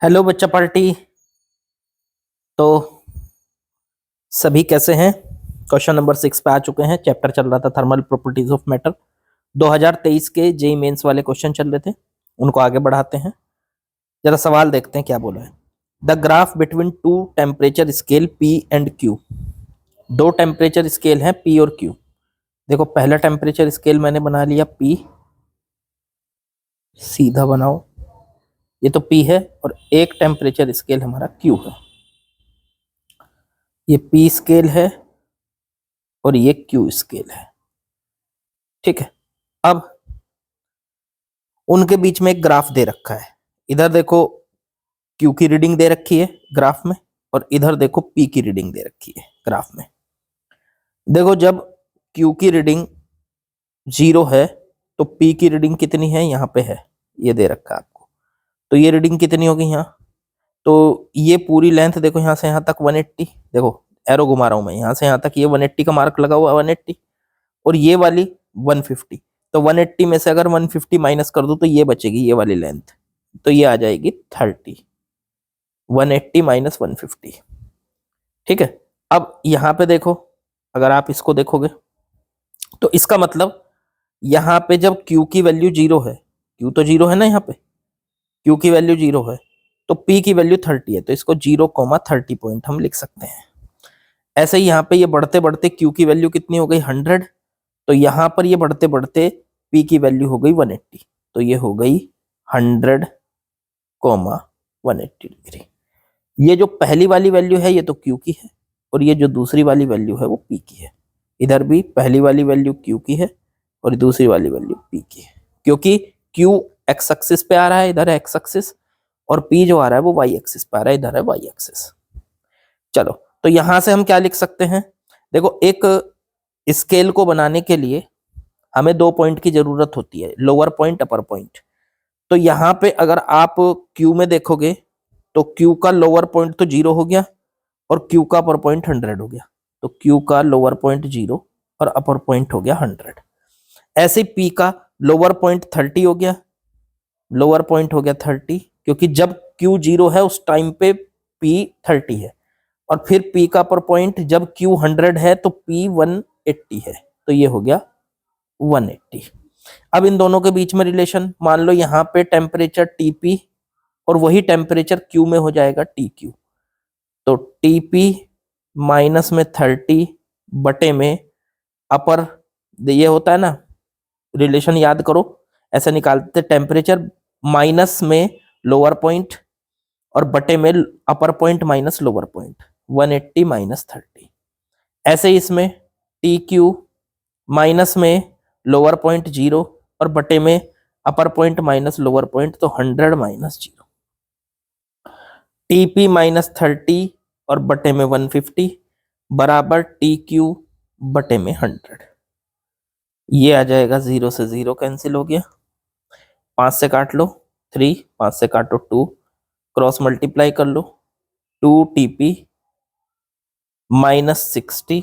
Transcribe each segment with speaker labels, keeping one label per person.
Speaker 1: Hello बच्चा party. तो सभी कैसे हैं? क्वेश्चन नंबर 6 पे आ चुके हैं। चैप्टर चल रहा था थर्मल प्रॉपर्टीज ऑफ मैटर। 2023 के जेई मेंस वाले क्वेश्चन चल रहे थे, उनको आगे बढ़ाते हैं। जरा सवाल देखते हैं क्या बोला है। The graph between two temperature scale P and Q. दो टेम्परेचर स्केल हैं पी और क्यू। देखो पहला टेम्परेचर स्केल मैंने बना लिया पी, सीधा बनाओ, ये तो पी है, और एक टेम्परेचर स्केल हमारा क्यू है। ये पी स्केल है और ये क्यू स्केल है। ठीक है, अब उनके बीच में एक ग्राफ दे रखा है। इधर देखो क्यू की रीडिंग दे रखी है ग्राफ में, और इधर देखो पी की रीडिंग दे रखी है ग्राफ में। देखो जब क्यू की रीडिंग 0 है तो पी की रीडिंग कितनी है, यहाँ पे है, ये दे रखा है आपको। तो ये रीडिंग कितनी होगी यहाँ, तो ये पूरी लेंथ देखो यहाँ से यहाँ तक 180। देखो एरो घुमा रहा हूं मैं, यहाँ से यहाँ तक ये 180 का मार्क लगा हुआ है, 180, और ये वाली 150। तो 180 में से अगर 150 माइनस कर दो तो ये बचेगी ये वाली लेंथ, तो ये आ जाएगी 30। 180 माइनस 150। ठीक है, अब यहां पे देखो, अगर आप इसको देखोगे तो इसका मतलब यहां पे जब Q की वैल्यू 0 है, Q तो 0 है ना, यहाँ पे Q की वैल्यू 0 है तो P की वैल्यू 30 है, तो इसको 0,30 पॉइंट हम लिख सकते हैं। ऐसे ही यहाँ पे ये बढ़ते बढ़ते Q की वैल्यू कितनी हो गई 100, तो यहां पर ये बढ़ते बढ़ते P की वैल्यू हो गई 180, तो ये हो गई 100,180 डिग्री। ये जो पहली वाली वैल्यू है ये तो Q की है, और ये जो दूसरी वाली वैल्यू है वो P की है। इधर भी पहली वाली वैल्यू Q की है और दूसरी वाली वैल्यू P की है, क्योंकि Q एक्स एक्सिस पे आ रहा है, इधर है एक्स एक्सिस, और P जो आ रहा है वो वाई एक्सिस पे आ रहा है, इधर है वाई एक्सिस। चलो, तो यहां से हम क्या लिख सकते हैं। देखो एक स्केल को बनाने के लिए हमें 2 पॉइंट की जरूरत होती है, लोअर पॉइंट अपर पॉइंट। तो यहाँ पे अगर आप Q में देखोगे तो Q का लोअर पॉइंट तो 0 हो गया और Q का अपर पॉइंट 100 हो गया, तो Q का लोअर पॉइंट 0 और अपर पॉइंट हो गया 100। ऐसे P का लोअर पॉइंट 30 हो गया, लोअर पॉइंट हो गया 30, क्योंकि जब Q 0 है उस टाइम पे P 30 है, और फिर P का अपर पॉइंट जब Q 100 है तो P 180 है, तो ये हो गया 180। अब इन दोनों के बीच में रिलेशन मान लो, यहाँ पे टेम्परेचर Tp और वही टेम्परेचर Q में हो जाएगा TQ, तो Tp माइनस में 30 बटे में अपर, ये होता है ना रिलेशन, याद करो, ऐसा निकालते टेम्परेचर माइनस में लोअर पॉइंट और बटे में upper point minus lower point, 180 minus 30। ऐसे ही इसमें TQ माइनस में लोअर पॉइंट 0 और बटे में upper point minus lower point, तो 100 माइनस 0। TP माइनस 30 और बटे में 150 बराबर TQ बटे में 100। ये आ जाएगा 0 से 0 कैंसिल हो गया, 5 से काट लो 3, 5 से काटो 2, क्रॉस मल्टीप्लाई कर लो, 2TP माइनस 60,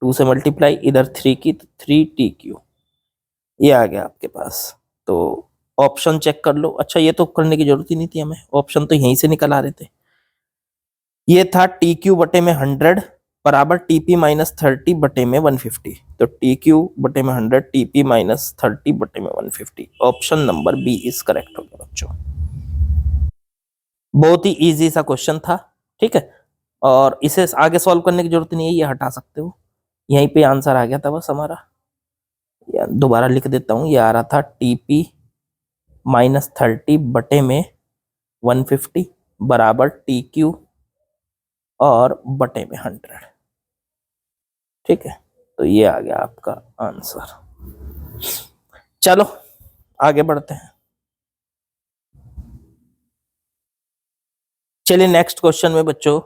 Speaker 1: 2 से मल्टीप्लाई, इधर 3 की तो 3TQ, ये आ गया आपके पास। तो ऑप्शन चेक कर लो। अच्छा, ये तो करने की जरूरत ही नहीं थी हमें, ऑप्शन तो यहीं से निकल आ रहे थे। ये था TQ बटे में 100 बराबर TP माइनस 30 बटे में 150, तो TQ बटे में 100 TP माइनस 30 बटे में 150। Option number B is correct हो गया बच्चों। बहुत ही इजी सा क्वेश्चन था, ठीक है, और इसे आगे सॉल्व करने की जरूरत नहीं है, ये हटा सकते हो, यहीं पे आंसर आ गया था बस हमारा। दोबारा लिख देता हूं, ये आ रहा था TP माइनस 30 बटे में 150 बराबर TQ और बटे में 100। ठीक है, तो ये आ गया आपका आंसर। चलो आगे बढ़ते हैं। चलिए नेक्स्ट क्वेश्चन में बच्चों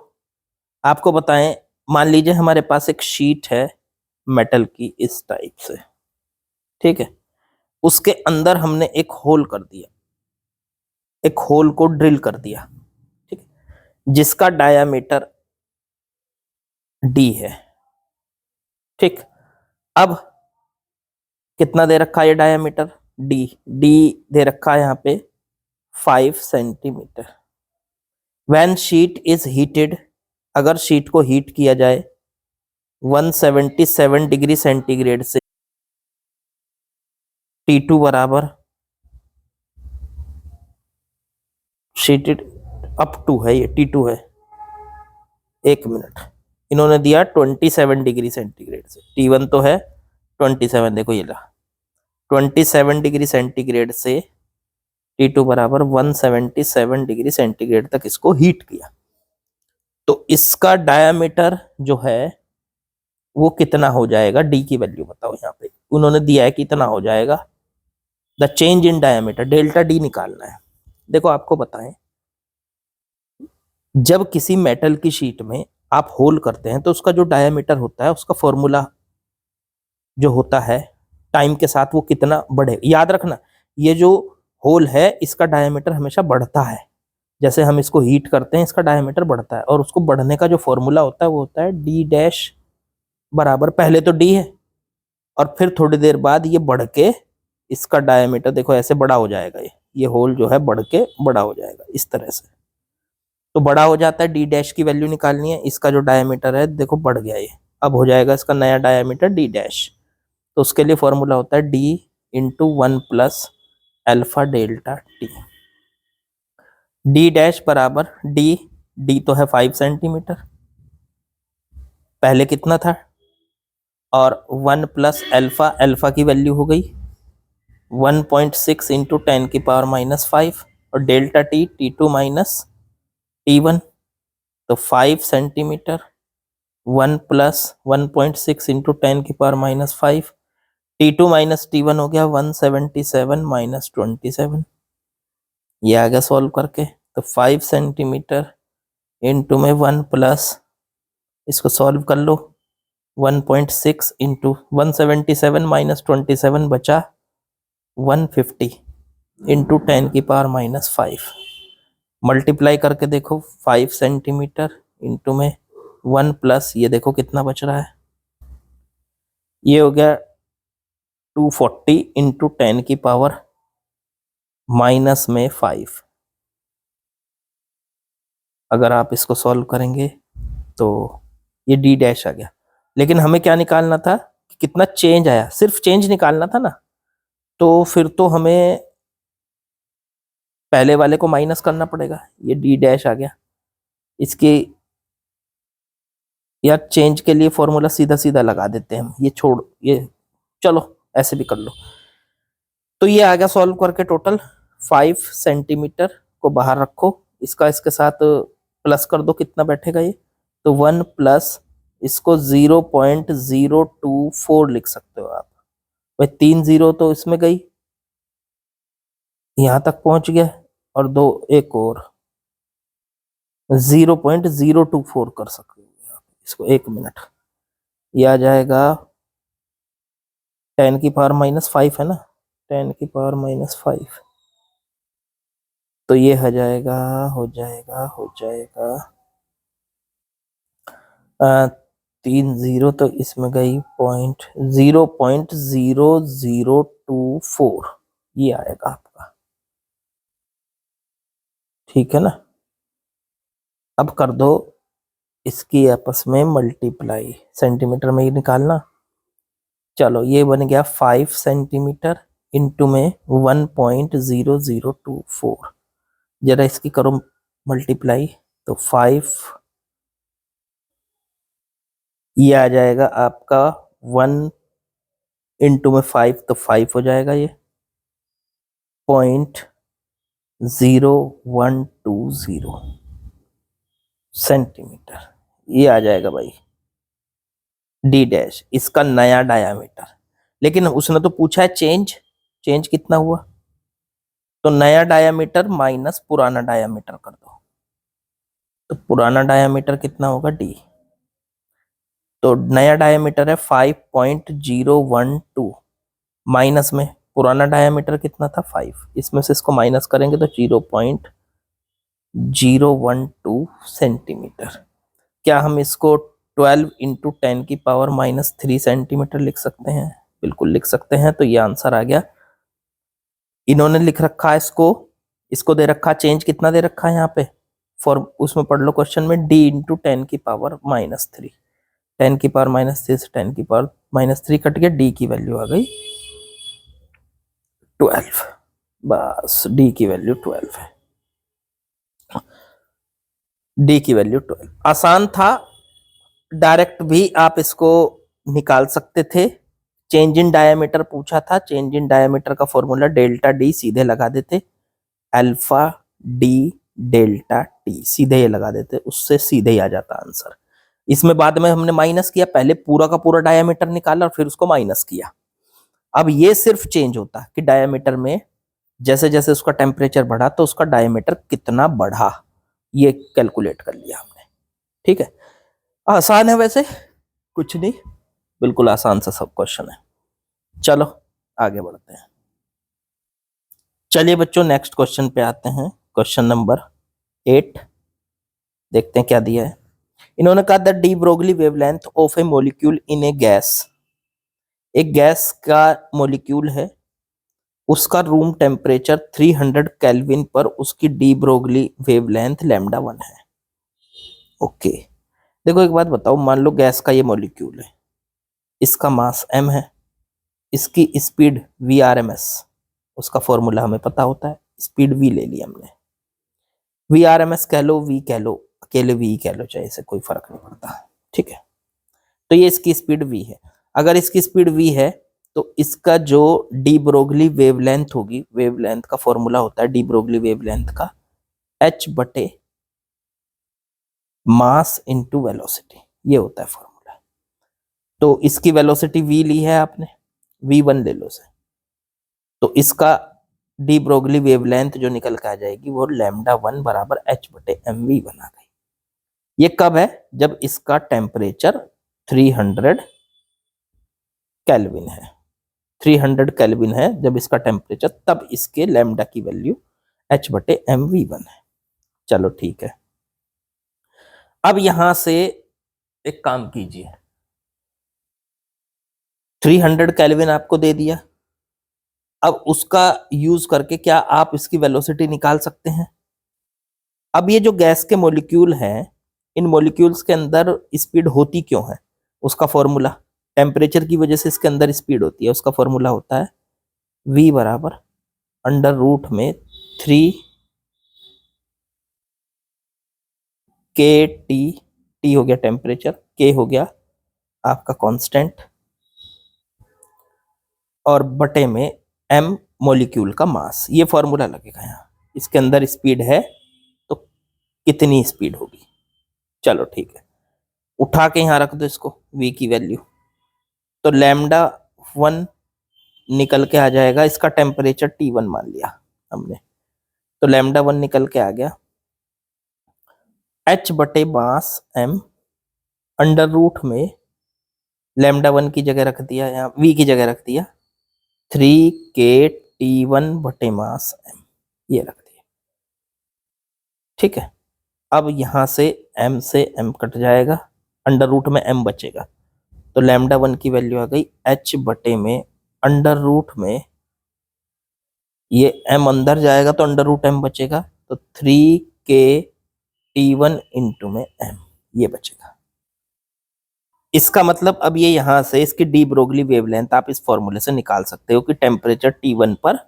Speaker 1: आपको बताएं, मान लीजिए हमारे पास एक शीट है मेटल की इस टाइप से, ठीक है, उसके अंदर हमने एक होल कर दिया, एक होल को ड्रिल कर दिया, ठीक है, जिसका डायामीटर D है। ठीक, अब कितना दे रखा है ये डायामीटर D? D दे रखा है यहाँ पे 5 centimetre. When sheet is heated, अगर शीट को हीट किया जाए 177 डिग्री सेंटीग्रेड से, T2 बराबर शीटेड अप टू है, ये T2 है, 1 मिनट, इन्होंने दिया 27 डिग्री सेंटीग्रेड से, T1 तो है 27, देखो ये ला 27 डिग्री सेंटीग्रेड से T2 बराबर 177 डिग्री सेंटीग्रेड तक इसको हीट किया, तो इसका डायामीटर जो है वो कितना हो जाएगा, डी की वैल्यू बताओ। यहाँ पे उन्होंने दिया है कितना हो जाएगा, the change in diameter, delta D निकालना है। देखो आपको बताएं, जब किसी मेटल की शीट में आप होल करते हैं तो उसका जो डायामीटर होता है उसका फॉर्मूला जो होता है टाइम के साथ वो कितना बढ़े, याद रखना ये जो होल है इसका डायामीटर हमेशा बढ़ता है, जैसे हम इसको हीट करते हैं इसका डायामीटर बढ़ता है, और उसको बढ़ने का जो फॉर्मूला होता है वो होता है डी डैश बराबर, पहले तो डी है और फिर थोड़ी देर बाद ये बढ़ के इसका डायमीटर देखो ऐसे बड़ा हो जाएगा, ये होल जो है बढ़ के बड़ा हो जाएगा इस तरह से, तो बड़ा हो जाता है, डी डैश की वैल्यू निकालनी है, इसका जो डायमीटर है देखो बढ़ गया ये, अब हो जाएगा इसका नया डायमीटर डी डैश, तो उसके लिए फॉर्मूला होता है D into 1 plus alpha delta T, D dash बराबर डी तो है 5 सेंटीमीटर, पहले कितना था, और 1 प्लस अल्फा, अल्फा की वैल्यू हो गई 1.6 इंटू 10 की पावर -5, और डेल्टा T2 माइनस T1, तो 5 सेंटीमीटर, 1 प्लस 1.6 इंटू 10 की पावर -5, T2 माइनस T1 हो गया 177 माइनस 27, ये आ गया सॉल्व करके, तो 5 सेंटीमीटर इंटू में 1 प्लस, इसको सॉल्व कर लो, 1.6 इंटू 177 माइनस 27 बचा 150 इंटू 10 की पावर -5, मल्टीप्लाई करके देखो 5 सेंटीमीटर इंटू में 1 प्लस, ये देखो कितना बच रहा है, ये हो गया 240 इंटू 10 की पावर -5, अगर आप इसको सॉल्व करेंगे तो ये डी डैश आ गया, लेकिन हमें क्या निकालना था कि कितना चेंज आया, सिर्फ चेंज निकालना था ना, तो फिर तो हमें पहले वाले को माइनस करना पड़ेगा, ये डी डैश आ गया, इसके या चेंज के लिए फॉर्मूला सीधा सीधा लगा देते हैं हम, ये छोड़, ये चलो ऐसे भी कर लो, तो ये आ गया सॉल्व करके टोटल 5 सेंटीमीटर को बाहर रखो, इसका इसके साथ प्लस कर दो, कितना बैठेगा ये, तो 1 प्लस इसको 0.024 लिख सकते हो आप, भाई 3 जीरो तो इसमें गई, यहां तक पहुंच गया, और दो एक और 0.024 कर सकते हो आप इसको, 1 मिनट, ये आ जाएगा 10 की पावर -5 है ना, 10 की पावर -5, तो ये हो जाएगा हो जाएगा हो जाएगा 3 जीरो तो इसमें गई 0.0024, ये आएगा आपका, ठीक है ना। अब कर दो इसकी आपस में मल्टीप्लाई, सेंटीमीटर में ही निकालना, चलो ये बन गया 5 सेंटीमीटर इंटू में 1.0024, जरा इसकी करो मल्टीप्लाई, तो 5, ये आ जाएगा आपका 1 इंटू में 5, तो 5 हो जाएगा, ये 0.0120 सेंटीमीटर, ये आ जाएगा भाई डी डैश, इसका नया डायामीटर, लेकिन उसने तो पूछा है चेंज, चेंज कितना हुआ, तो नया डायामीटर माइनस पुराना डायामीटर कर दो, तो पुराना डायामीटर कितना होगा डी, तो नया डायामीटर है 5.012, माइनस में पुराना डायामीटर कितना था 5, इसमें से इसको माइनस करेंगे तो 0.012 सेंटीमीटर, क्या हम इसको 12 इंटू 10 की पावर -3 सेंटीमीटर लिख सकते हैं, बिल्कुल लिख सकते हैं, तो ये आंसर आ गया, इन्होंने लिख रखा है इसको दे रखा, चेंज कितना दे रखा है यहाँ पे उसमें पढ़ लो क्वेश्चन में, d इंटू 10⁻³ 10⁻³ से 10⁻³ कट गया, d की वैल्यू आ गई 12। बस d की वैल्यू 12 है, d की वैल्यू 12। आसान था, डायरेक्ट भी आप इसको निकाल सकते थे। चेंज इन डायमीटर पूछा था, चेंज इन डायमीटर का फॉर्मूला डेल्टा डी सीधे लगा देते, अल्फा डी डेल्टा टी सीधे ये लगा देते, उससे सीधे ही आ जाता आंसर। इसमें बाद में हमने माइनस किया, पहले पूरा का पूरा डायमीटर निकाला और फिर उसको माइनस किया। अब ये सिर्फ चेंज होता कि डायमीटर में जैसे जैसे उसका टेम्परेचर बढ़ा तो उसका डायमीटर कितना बढ़ा, ये कैलकुलेट कर लिया हमने। ठीक है, आसान है वैसे, कुछ नहीं, बिल्कुल आसान सा सब क्वेश्चन है। चलो आगे बढ़ते हैं। चलिए बच्चों नेक्स्ट क्वेश्चन पे आते हैं, क्वेश्चन नंबर 8। देखते हैं क्या दिया है। इन्होंने कहा the de Broglie wavelength of A molecule in A gas, एक गैस का मॉलिक्यूल है, उसका रूम टेम्परेचर 300 केल्विन पर उसकी डी ब्रोगली वेवलेंथ λ1 है। ओके, देखो एक बात बताओ, मान लो गैस का ये मॉलिक्यूल है, इसका मास m है, इसकी स्पीड VRMS, उसका फॉर्मूला हमें पता होता है, स्पीड v ले ली हमने, VRMS कह लो, v कह लो, अकेले v कह लो, चाहे इसे कोई फर्क नहीं पड़ता। ठीक है, तो ये इसकी स्पीड v है। अगर इसकी स्पीड v है तो इसका जो डी ब्रोगली वेवलेंथ होगी, वेवलेंथ का फॉर्मूला होता है डी ब्रोगली वेवलेंथ का h बटे मास इंटू वेलोसिटी, ये होता है फॉर्मूला। तो इसकी वेलोसिटी v ली है आपने, v1 ले लो से, तो इसका डी ब्रोगली वेवलेंथ जो निकल के आ जाएगी वो λ1 बराबर h बटे mv बना गई। ये कब है? जब इसका टेम्परेचर 300 केल्विन है, 300 केल्विन है जब इसका टेम्परेचर, तब इसके लैम्डा की वैल्यू h बटे mv1 है। चलो ठीक है, अब यहां से एक काम कीजिए, 300 केल्विन आपको दे दिया, अब उसका यूज करके क्या आप इसकी वेलोसिटी निकाल सकते हैं? अब ये जो गैस के मॉलिक्यूल हैं, इन मॉलिक्यूल्स के अंदर स्पीड होती क्यों है? उसका फॉर्मूला, टेम्परेचर की वजह से इसके अंदर स्पीड होती है, उसका फॉर्मूला होता है v बराबर अंडर रूट में 3 KT, T हो गया टेम्परेचर, K हो गया आपका कांस्टेंट, और बटे में m मॉलिक्यूल का मास, ये फॉर्मूला लगेगा यहाँ। इसके अंदर स्पीड है तो कितनी स्पीड होगी। चलो ठीक है, उठा के यहाँ रख दो इसको, v की वैल्यू, तो λ1 निकल के आ जाएगा, इसका टेम्परेचर T1 मान लिया हमने, तो λ1 निकल के आ गया h बटे मास m अंडर रूट में λ1 की जगह रख दिया, यहाँ v की जगह रख दिया 3KT1 बटे मास m, ये रख दिया। ठीक है, अब यहां से m कट जाएगा, अंडर रूट में m बचेगा, तो λ1 की वैल्यू आ गई h बटे में अंडर रूट में, ये m अंदर जाएगा तो अंडर रूट m बचेगा, तो 3KT1 इंटू में m, ये बचेगा। इसका मतलब अब ये यहां से इसकी डी ब्रोगली वेवलेंथ आप इस फॉर्मूले से निकाल सकते हो कि टेम्परेचर T1 पर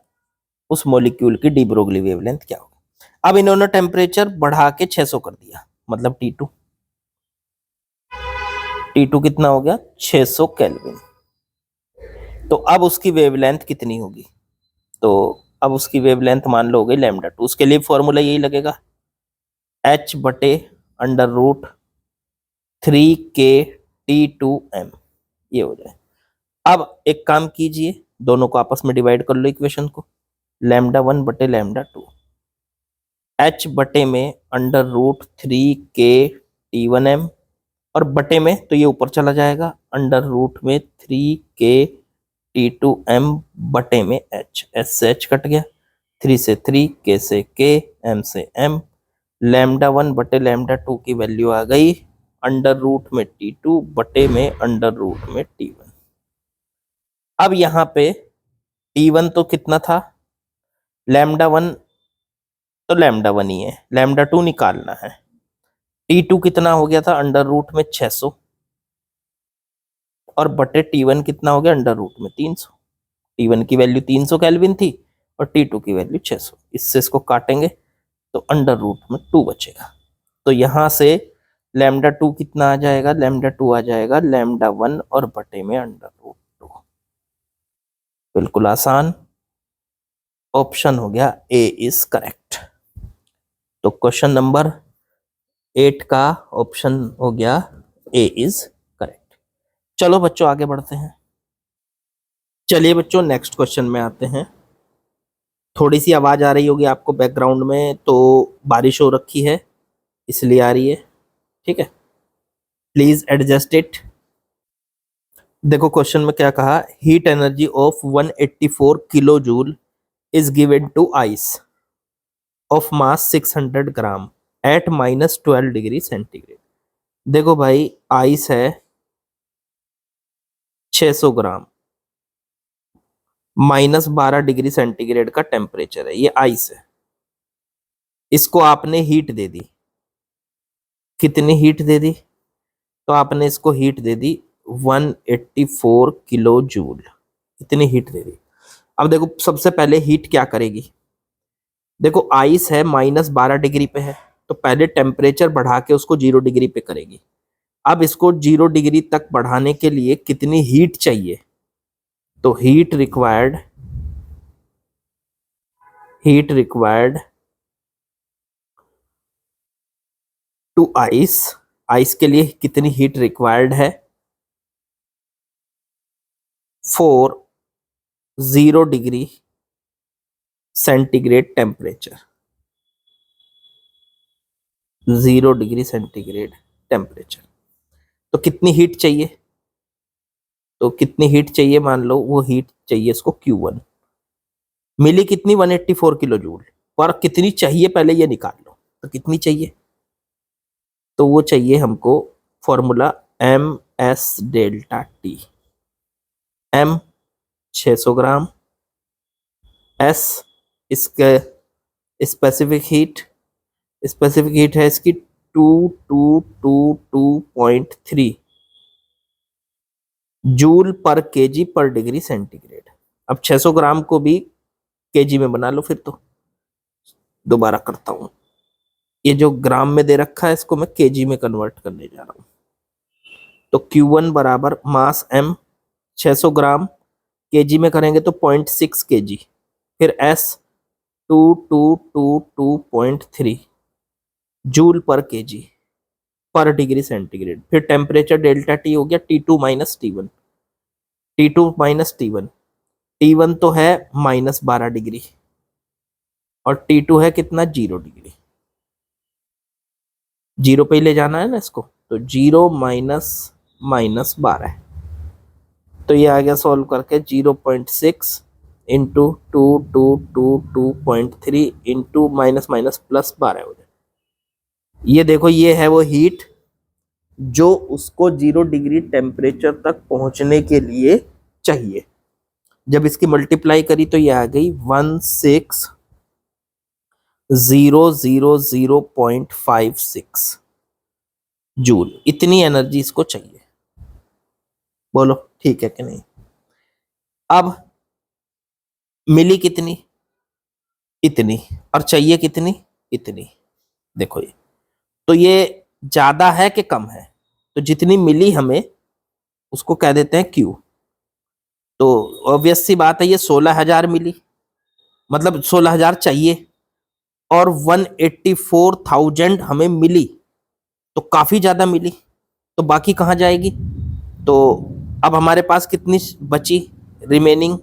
Speaker 1: उस मॉलिक्यूल की डी ब्रोगली वेवलेंथ क्या होगी। अब इन्होंने टेम्परेचर बढ़ा के 600 कर दिया, मतलब T2 कितना हो गया 600 केल्विन, तो अब उसकी वेवलेंथ कितनी होगी? तो अब उसकी वेवलेंथ मान लो हो गई λ2, उसके लिए फॉर्मूला यही लगेगा h बटे अंडर रूट 3KT2m, ये हो जाए। अब एक काम कीजिए, दोनों को आपस में डिवाइड कर लो इक्वेशन को, λ1 बटे λ2, h बटे में अंडर रूट 3KT1m, और बटे में तो ये ऊपर चला जाएगा, अंडर रूट में 3KT2m बटे में h, s से h कट गया, 3 से 3, k से k, m से m, λ1 बटे λ2 की वैल्यू आ गई अंडर रूट में T2 बटे में अंडर रूट में T1। अब यहाँ पे T1 तो कितना था, λ1 तो लैम्डा 1 ही है, लैम्डा 2 निकालना है। T2 कितना हो गया था अंडर रूट में 600 और बटे T1 कितना हो गया अंडर रूट में 300। T1 की वैल्यू 300 केल्विन थी और T2 की वैल्यू 600। इससे इसको काटेंगे तो अंडर रूट में 2 बचेगा। तो यहां से लैम्डा 2 कितना आ जाएगा, लैम्डा 2 आ जाएगा लैम्डा 1 और बटे में अंडर रूट 2। बिल्कुल आसान, ऑप्शन हो गया ए इज करेक्ट। तो क्वेश्चन नंबर 8 का ऑप्शन हो गया ए इज करेक्ट। चलो बच्चों आगे बढ़ते हैं। चलिए बच्चों नेक्स्ट क्वेश्चन में आते हैं। थोड़ी सी आवाज आ रही होगी आपको बैकग्राउंड में, तो बारिश हो रखी है इसलिए आ रही है, ठीक है, प्लीज एडजस्ट इट। देखो क्वेश्चन में क्या कहा, heat energy of 184 kilo joule is given to ice of mass 600 gram at -12 degree centigrade. देखो भाई आइस है 600 ग्राम, -12 डिग्री सेंटीग्रेड का टेम्परेचर है, ये आइस है। इसको आपने हीट दे दी, कितनी हीट दे दी, तो आपने इसको हीट दे दी 184 किलो जूल, इतनी हीट दे दी। अब देखो सबसे पहले हीट क्या करेगी, देखो आइस है -12 डिग्री पे है, तो पहले टेम्परेचर बढ़ा के उसको 0 डिग्री पे करेगी। अब इसको 0 डिग्री तक बढ़ाने के लिए कितनी हीट चाहिए, तो heat required to ice, ice के लिए कितनी हीट रिक्वायर्ड है, for 0 degree centigrade temperature, 0 degree centigrade temperature. तो कितनी हीट चाहिए, तो कितनी हीट चाहिए, मान लो वो हीट चाहिए इसको Q1, मिली कितनी 184 किलो जूल, पर कितनी चाहिए पहले ये निकाल लो, तो कितनी चाहिए, तो वो चाहिए हमको formula MS delta T, M 600 ग्राम, S इसके स्पेसिफिक हीट है इसकी 2222.3 जूल पर केजी पर डिग्री सेंटीग्रेड। अब 600 ग्राम को भी केजी में बना लो, फिर तो दोबारा करता हूं, ये जो ग्राम में दे रखा है इसको मैं केजी में कन्वर्ट करने जा रहा हूं। तो Q1 बराबर मास M 600 ग्राम, केजी में करेंगे तो 0.6 केजी, फिर S 2222.3 जूल पर केजी पर डिग्री सेंटीग्रेड, फिर टेम्परेचर डेल्टा T हो गया T2 माइनस T1, T1 तो है -12 डिग्री और T2 है कितना 0 डिग्री, 0 पे ही ले जाना है ना इसको, तो 0 माइनस 12, तो ये आ गया सॉल्व करके 0.6 इंटू 2222.3 इंटू माइनस प्लस 12 हो जाए। ये देखो ये है वो हीट जो उसको 0 डिग्री टेम्परेचर तक पहुंचने के लिए चाहिए। जब इसकी मल्टीप्लाई करी तो ये आ गई 16,000.56 जूल, इतनी एनर्जी इसको चाहिए। बोलो ठीक है कि नहीं। अब मिली कितनी, इतनी, और चाहिए कितनी, इतनी। देखो ये तो ये ज्यादा है कि कम है, तो जितनी मिली हमें उसको कह देते हैं Q। तो ऑब्वियस सी बात है ये 16,000 मिली, मतलब 16,000 चाहिए और 184,000 हमें मिली, तो काफी ज्यादा मिली, तो बाकी कहाँ जाएगी। तो अब हमारे पास कितनी बची रिमेनिंग,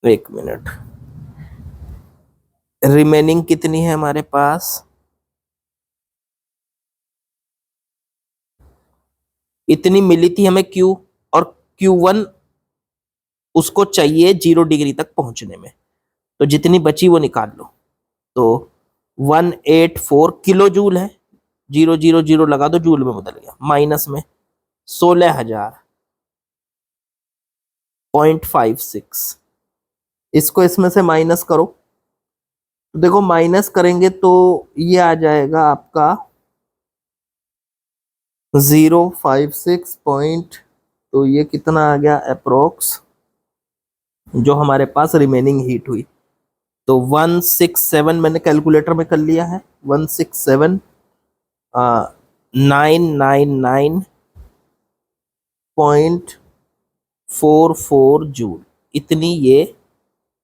Speaker 1: एक मिनट, रिमेनिंग कितनी है हमारे पास, इतनी मिली थी हमें Q, और Q1 उसको चाहिए 0 डिग्री तक पहुंचने में, तो जितनी बची वो निकाल लो। तो 184 किलो जूल है, 000 लगा दो, जूल में बदल गया, माइनस में 16,000 0.56। इसको इसमें से माइनस करो, तो देखो माइनस करेंगे तो ये आ जाएगा आपका 0.56 पॉइंट, तो ये कितना आ गया अप्रोक्स जो हमारे पास रिमेनिंग हीट हुई, तो 167 मैंने कैलकुलेटर में कर लिया है, 167 999.44 जूल, इतनी ये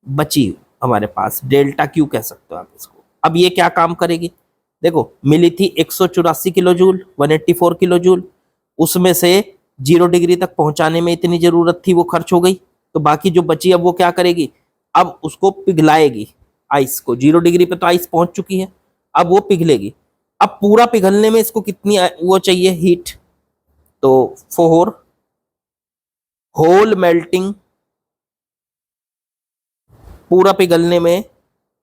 Speaker 1: बची हमारे पास, डेल्टा क्यू कह सकते हो आप इसको। अब ये क्या काम करेगी, देखो मिली थी 184 किलो जूल, 184 किलो जूल, उसमें से 0 डिग्री तक पहुंचाने में इतनी जरूरत थी, वो खर्च हो गई, तो बाकी जो बची अब वो क्या करेगी, अब उसको पिघलाएगी आइस को, 0 डिग्री पे तो आइस पहुंच चुकी है, अब वो पिघलेगी। अब पूरा पिघलने में इसको कितनी वो चाहिए हीट, तो फॉर होल मेल्टिंग, पूरा पिघलने में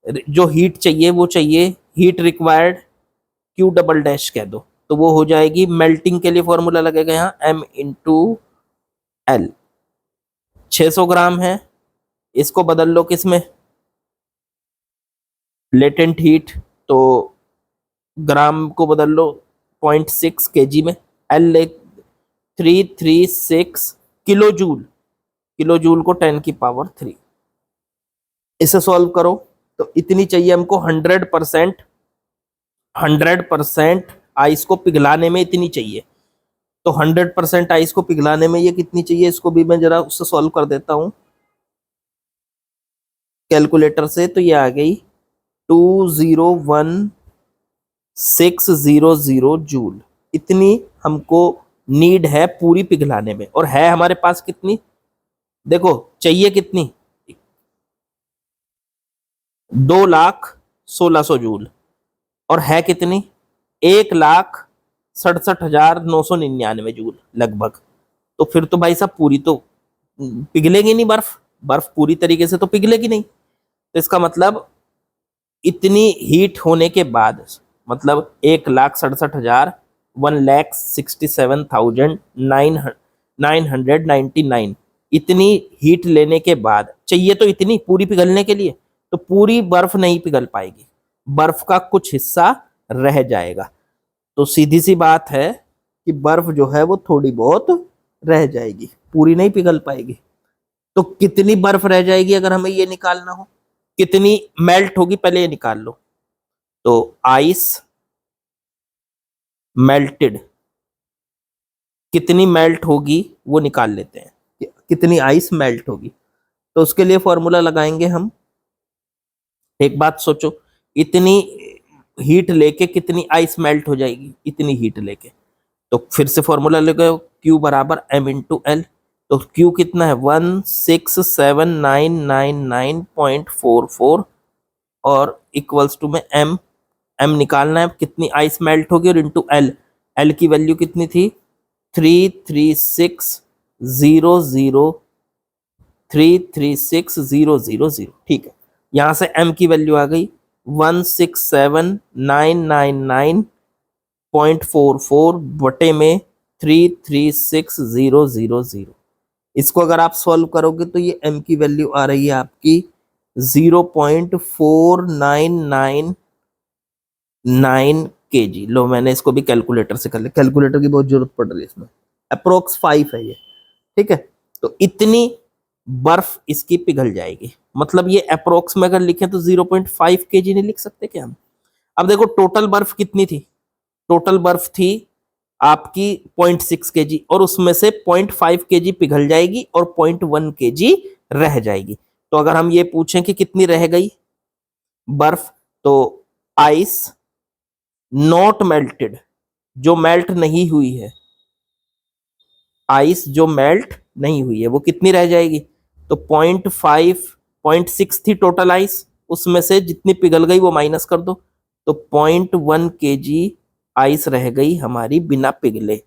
Speaker 1: जो हीट चाहिए वो चाहिए heat required Q double dash कह दो, तो वो हो जाएगी, मेल्टिंग के लिए फॉर्मूला लगेगा यहाँ m इंटू एल, 600 ग्राम है, इसको बदल लो किसमें, लेटेंट हीट, तो ग्राम को बदल लो 0.6 केजी में, L 336 kilo joule, kilo joule को 10⁻3, इसे सॉल्व करो तो इतनी चाहिए हमको 100% आइस को पिघलाने में इतनी चाहिए, तो 100% आइस को पिघलाने में ये कितनी चाहिए, इसको भी मैं जरा उससे सॉल्व कर देता हूं कैलकुलेटर से, तो ये आ गई 201,600 जूल, इतनी हमको नीड है पूरी पिघलाने में, और है हमारे पास कितनी, देखो चाहिए कितनी, 2,16,000 जूल, और है कितनी 1,67,999 जूल लगभग, तो फिर तो भाई साहब पूरी तो पिघलेगी नहीं, बर्फ बर्फ पूरी तरीके से तो पिघलेगी नहीं, तो इसका मतलब इतनी हीट होने के बाद, मतलब 1,67,000 1,67,999 इतनी हीट लेने के बाद चाहिए, तो इतनी पूरी पिघलने के लिए, तो पूरी बर्फ नहीं पिघल पाएगी, बर्फ का कुछ हिस्सा रह जाएगा, तो सीधी सी बात है कि बर्फ जो है वो थोड़ी बहुत रह जाएगी, पूरी नहीं पिघल पाएगी। तो कितनी बर्फ रह जाएगी अगर हमें ये निकालना हो, कितनी मेल्ट होगी पहले ये निकाल लो, तो आइस मेल्टेड कितनी मेल्ट होगी वो निकाल लेते हैं, कितनी आइस मेल्ट होगी, तो उसके लिए फॉर्मूला लगाएंगे हम, एक बात सोचो, इतनी हीट लेके कितनी आइस मेल्ट हो जाएगी, इतनी हीट लेके, तो फिर से फॉर्मूला लगाओ Q बराबर m इंटू एल, तो Q कितना है 167,999.44 और इक्वल्स टू में m, m निकालना है कितनी आइस मेल्ट होगी, और इंटू एल, एल की वैल्यू कितनी थी 336,000, ठीक है, यहां से m की वैल्यू आ गई 167,999.44 बटे में 336,000, इसको अगर आप सॉल्व करोगे तो ये m की वैल्यू आ रही है आपकी 0.4999 kg। लो मैंने इसको भी कैलकुलेटर से कर लिया, कैलकुलेटर की बहुत जरूरत पड़ रही है इसमें, अप्रोक्स 5 है ये, ठीक है, तो इतनी बर्फ इसकी पिघल जाएगी, मतलब ये अप्रोक्स में अगर लिखें तो 0.5 kg नहीं लिख सकते क्या हम। अब देखो टोटल बर्फ कितनी थी, टोटल बर्फ थी आपकी 0.6 kg, और उसमें से 0.5 kg पिघल जाएगी और 0.1 kg रह जाएगी, तो अगर हम ये पूछें कि कितनी रह गई बर्फ, तो आइस नॉट मेल्टेड, जो मेल्ट नहीं हुई है, आइस जो मेल्ट नहीं हुई है वो कितनी रह जाएगी, तो 0.5 0.6 थी टोटल आइस, उसमें से जितनी पिघल गई वो माइनस कर दो, तो 0.1 kg आइस रह गई हमारी बिना पिघले,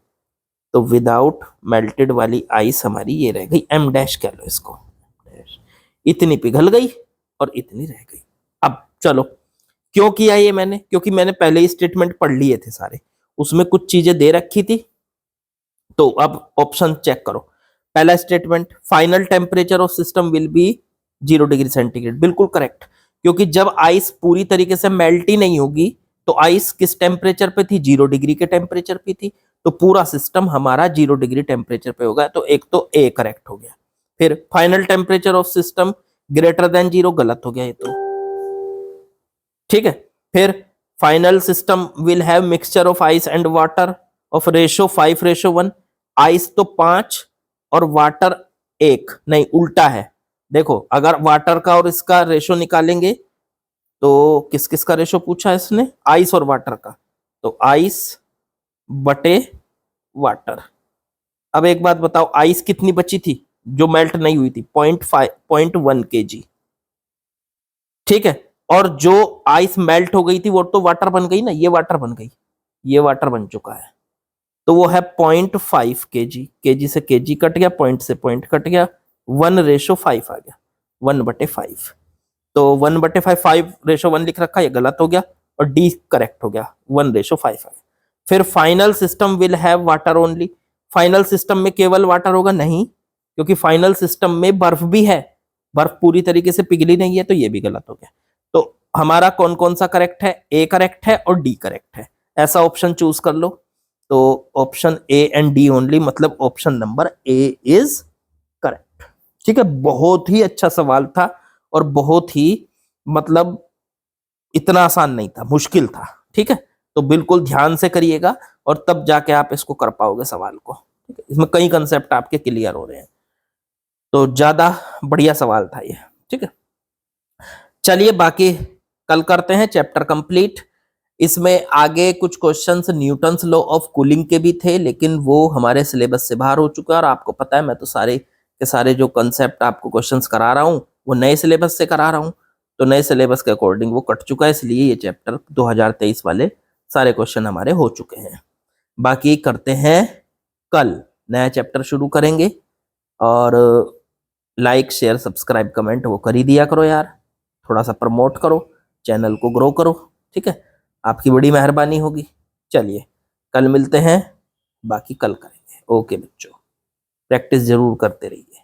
Speaker 1: तो विदाउट मेल्टेड वाली आइस हमारी ये रह गई m डैश कह लो इसको, इतनी पिघल गई और इतनी रह गई। अब चलो क्यों किया ये मैंने, क्योंकि मैंने पहले ही स्टेटमेंट पढ़ लिए थे सारे, उसमें कुछ चीजें दे रखी थी, तो अब ऑप्शन चेक करो, पहला statement, final temperature of system will be 0 degree centigrade, बिल्कुल करेक्ट, क्योंकि जब आइस पूरी तरीके से मेल्ट ही नहीं होगी तो आइस किस टेम्परेचर पे थी, 0 डिग्री के टेम्परेचर पे थी, तो पूरा सिस्टम हमारा 0 डिग्री टेम्परेचर पे होगा, तो एक तो ए करेक्ट हो गया। फिर final temperature of system greater than 0, गलत हो गया ये तो, ठीक है। फिर final system will have mixture of ice and water of ratio 5:1, ice तो 5 और वाटर 1, नहीं उल्टा है, देखो अगर वाटर का और इसका रेशो निकालेंगे तो किस किस का रेशो पूछा है इसने, आइस और वाटर का, तो आइस बटे वाटर। अब एक बात बताओ, आइस कितनी बची थी जो मेल्ट नहीं हुई थी, 0.1 kg, ठीक है, और जो आइस मेल्ट हो गई थी वो तो वाटर बन गई ना, ये वाटर बन गई, ये वाटर बन चुका है, तो वो है 0.5 kg, kg से kg कट गया, पॉइंट से पॉइंट कट गया, 1:5 आ गया, 1/5, तो 1/5, 5:1 लिख रखा, ये गलत हो गया, और डी करेक्ट हो गया, 1:5 आ गया। फिर final system will have water only, final system में केवल वाटर होगा, नहीं, क्योंकि फाइनल सिस्टम में बर्फ भी है, बर्फ पूरी तरीके से पिघली नहीं है, तो ये भी गलत हो गया। तो हमारा कौन कौन सा करेक्ट है, ए करेक्ट है और डी करेक्ट है, ऐसा ऑप्शन चूज कर लो, तो option A and D only, मतलब option number A is correct, ठीक है। बहुत ही अच्छा सवाल था और बहुत ही मतलब इतना आसान नहीं था, मुश्किल था, ठीक है, तो बिल्कुल ध्यान से करिएगा और तब जाके आप इसको कर पाओगे सवाल को, ठीक है, इसमें कई कंसेप्ट आपके क्लियर हो रहे हैं, तो ज्यादा बढ़िया सवाल था ये, ठीक है। चलिए बाकी कल करते हैं चैप्टर कंप्लीट। इसमें आगे कुछ questions Newton's law of cooling के भी थे, लेकिन वो हमारे सिलेबस से बाहर हो चुका है, और आपको पता है मैं तो सारे के सारे जो कंसेप्ट आपको क्वेश्चंस करा रहा हूँ वो नए सिलेबस से करा रहा हूँ, तो नए सिलेबस के अकॉर्डिंग वो कट चुका है, इसलिए ये चैप्टर 2023 वाले सारे क्वेश्चन हमारे हो चुके हैं। बाकी करते हैं कल नया चैप्टर शुरू करेंगे, और लाइक शेयर सब्सक्राइब कमेंट वो कर ही दिया करो यार, थोड़ा सा प्रमोट करो, चैनल को ग्रो करो, ठीक है, आपकी बड़ी मेहरबानी होगी। चलिए कल मिलते हैं, बाकी कल करेंगे। ओके बच्चों, प्रैक्टिस जरूर करते रहिए।